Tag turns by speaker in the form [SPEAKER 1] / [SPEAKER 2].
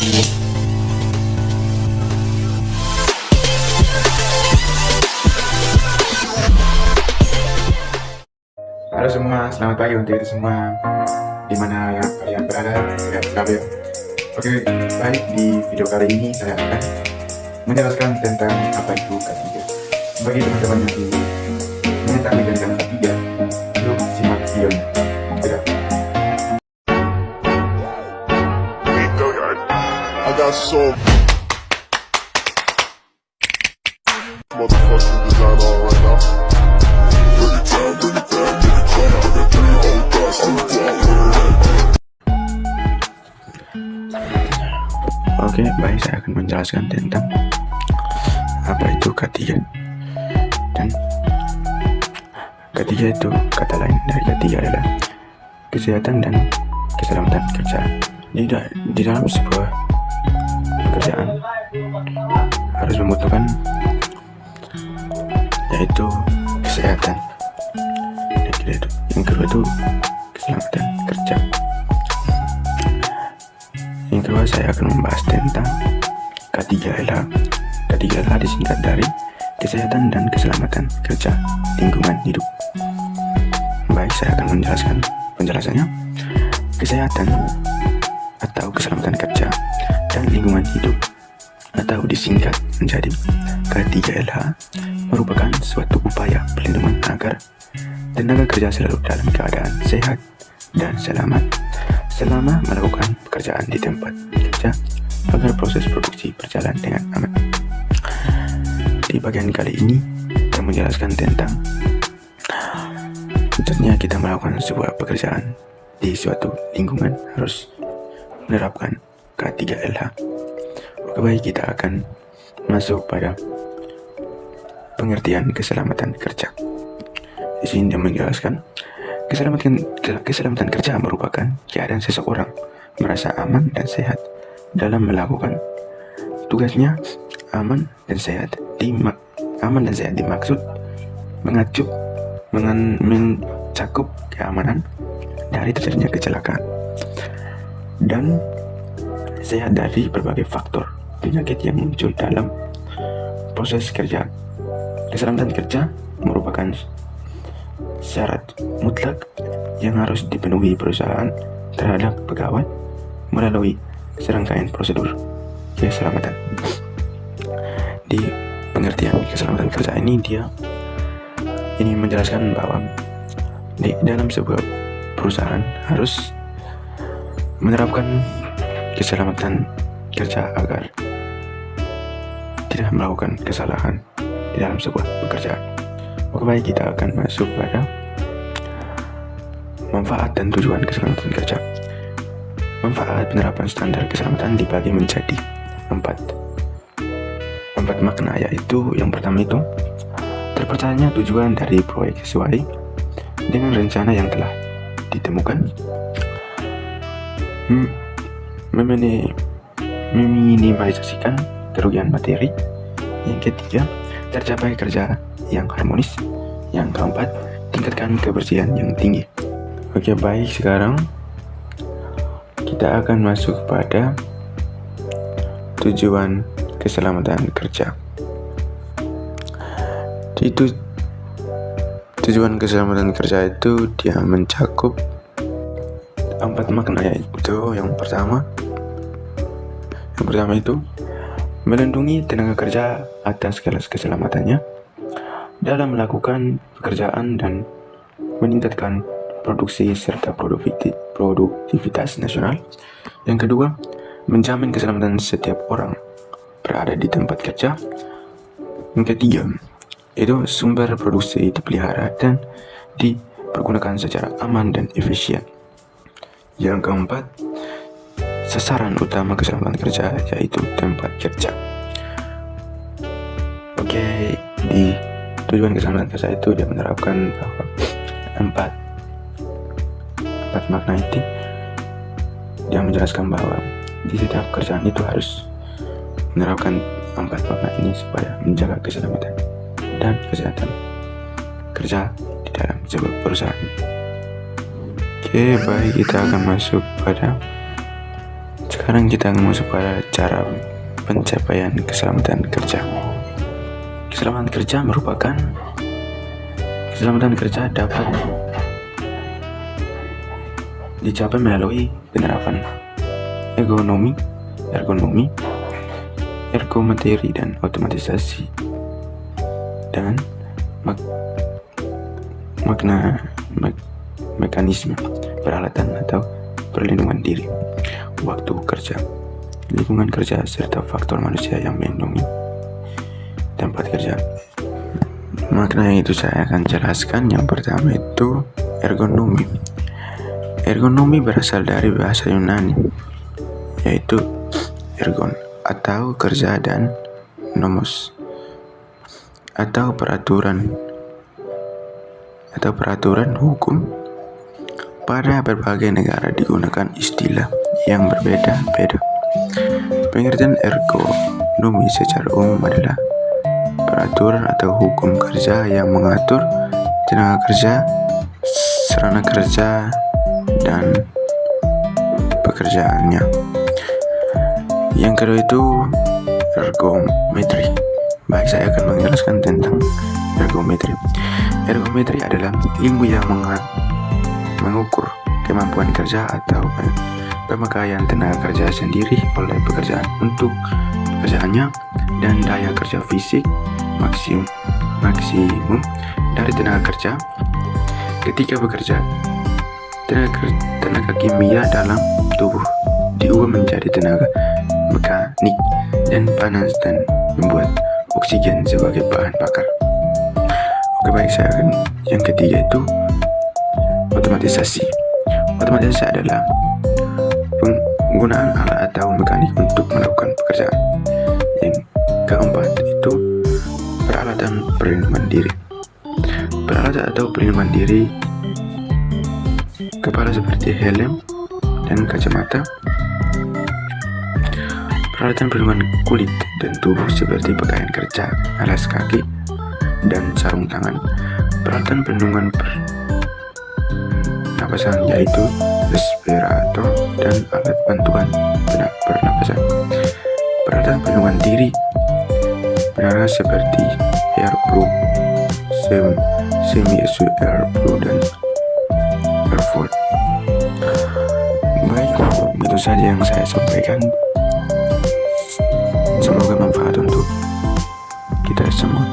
[SPEAKER 1] Halo semua, selamat pagi untuk itu semua. Dimana ya kalian berada, sehat selalu ya. Oke, baik, di video kali ini saya akan menjelaskan tentang apa itu K3. Bagi teman-teman yang ingin mengetahui tentang K3, yuk simak videonya. Tidak.
[SPEAKER 2] I got some motherfucking design on right now. Bring it down, bring it down, bring it down. I got 3 whole thoughts in the
[SPEAKER 1] Oke, baik, saya akan menjelaskan tentang apa itu K3. Dan K3 itu kata lain dari K3 adalah kesehatan dan keselamatan kerja. Di dalam sebuah pekerjaan harus membutuhkan yaitu kesehatan. Yang kedua itu keselamatan kerja. Yang kedua saya akan membahas tentang K3L. K3L disingkat dari kesehatan dan keselamatan kerja lingkungan hidup. Baik, saya akan menjelaskan penjelasannya. Kesehatan atau keselamatan kerja dan lingkungan hidup atau disingkat menjadi K3LH merupakan suatu upaya pelindungan agar tenaga kerja selalu dalam keadaan sehat dan selamat selama melakukan pekerjaan di tempat kerja agar proses produksi berjalan dengan aman. Di bagian kali ini kita menjelaskan tentang tentunya kita melakukan sebuah pekerjaan di suatu lingkungan harus menerapkan K3LH. Oke, baik, kita akan masuk pada pengertian keselamatan kerja. Di sini dia menjelaskan keselamatan kerja merupakan keadaan seseorang merasa aman dan sehat dalam melakukan tugasnya. Aman dan sehat dimaksud mencakup keamanan dari terjadinya kecelakaan dan sehat dari berbagai faktor penyakit yang muncul dalam proses kerja. Keselamatan kerja merupakan syarat mutlak yang harus dipenuhi perusahaan terhadap pegawai melalui serangkaian prosedur keselamatan. Di pengertian keselamatan kerja ini menjelaskan bahwa di dalam sebuah perusahaan harus menerapkan keselamatan kerja agar tidak melakukan kesalahan di dalam sebuah pekerjaan. Oke, baik, kita akan masuk pada manfaat dan tujuan keselamatan kerja. Manfaat penerapan standar keselamatan dibagi menjadi empat makna, yaitu yang pertama itu terpercayanya tujuan dari proyek sesuai dengan rencana yang telah ditemukan, meminimalisasikan kerugian materi. Yang ketiga, tercapai kerja yang harmonis. Yang keempat, tingkatkan kebersihan yang tinggi. Oke, baik, sekarang kita akan masuk pada tujuan keselamatan kerja. Tujuan keselamatan kerja itu dia mencakup 4 makna, yaitu yang pertama itu melindungi tenaga kerja atas segala keselamatannya dalam melakukan pekerjaan dan meningkatkan produksi serta produktivitas nasional. Yang kedua, menjamin keselamatan setiap orang berada di tempat kerja. Yang ketiga, itu sumber produksi dipelihara dan dipergunakan secara aman dan efisien. Yang keempat, sasaran utama keselamatan kerja yaitu tempat kerja. Oke, di tujuan keselamatan kerja itu dia menerapkan bahwa empat makna itu. Dia menjelaskan bahwa di setiap pekerjaan itu harus menerapkan 4 makna ini supaya menjaga keselamatan dan kesehatan kerja di dalam sebuah perusahaan. Oke, baik, kita akan masuk pada Sekarang kita masuk pada cara pencapaian keselamatan kerja. Keselamatan kerja merupakan keselamatan kerja dapat dicapai melalui penerapan ergonomi, ergometri dan otomatisasi dan mekanisme peralatan atau perlindungan diri, waktu kerja, lingkungan kerja, serta faktor manusia yang melindungi tempat kerja. Makna yang itu saya akan jelaskan. Yang pertama itu ergonomi. Ergonomi berasal dari bahasa Yunani, yaitu ergon atau kerja dan nomos atau peraturan hukum. Pada berbagai negara digunakan istilah yang berbeda-beda. Pengertian ergonomi secara umum adalah peraturan atau hukum kerja yang mengatur tenaga kerja, sarana kerja, dan pekerjaannya. Yang kedua itu ergometri. Baik, saya akan menjelaskan tentang ergometri. Ergometri adalah ilmu yang mengukur kemampuan kerja atau pemakaian tenaga kerja sendiri oleh pekerjaan untuk pekerjaannya dan daya kerja fisik maksimum dari tenaga kerja ketika bekerja. Tenaga kimia dalam tubuh diubah menjadi tenaga mekanik dan panas dan membuat oksigen sebagai bahan bakar. Oke, baik, saya akan yang ketiga itu otomatisasi. Otomatisasi adalah penggunaan alat atau mekanik untuk melakukan pekerjaan. Yang keempat itu peralatan perlindungan diri. Peralatan atau perlindungan diri kepala seperti helm dan kacamata. Peralatan perlindungan kulit dan tubuh seperti pakaian kerja, alas kaki, dan sarung tangan. Peralatan perlindungan pernapasan yaitu respirator dan alat bantuan pernapasan. Peralatan perlindungan diri benar seperti airproof, semi-airproof, dan airfoil. Baik, itu saja yang saya sampaikan. Semoga manfaat untuk kita semua.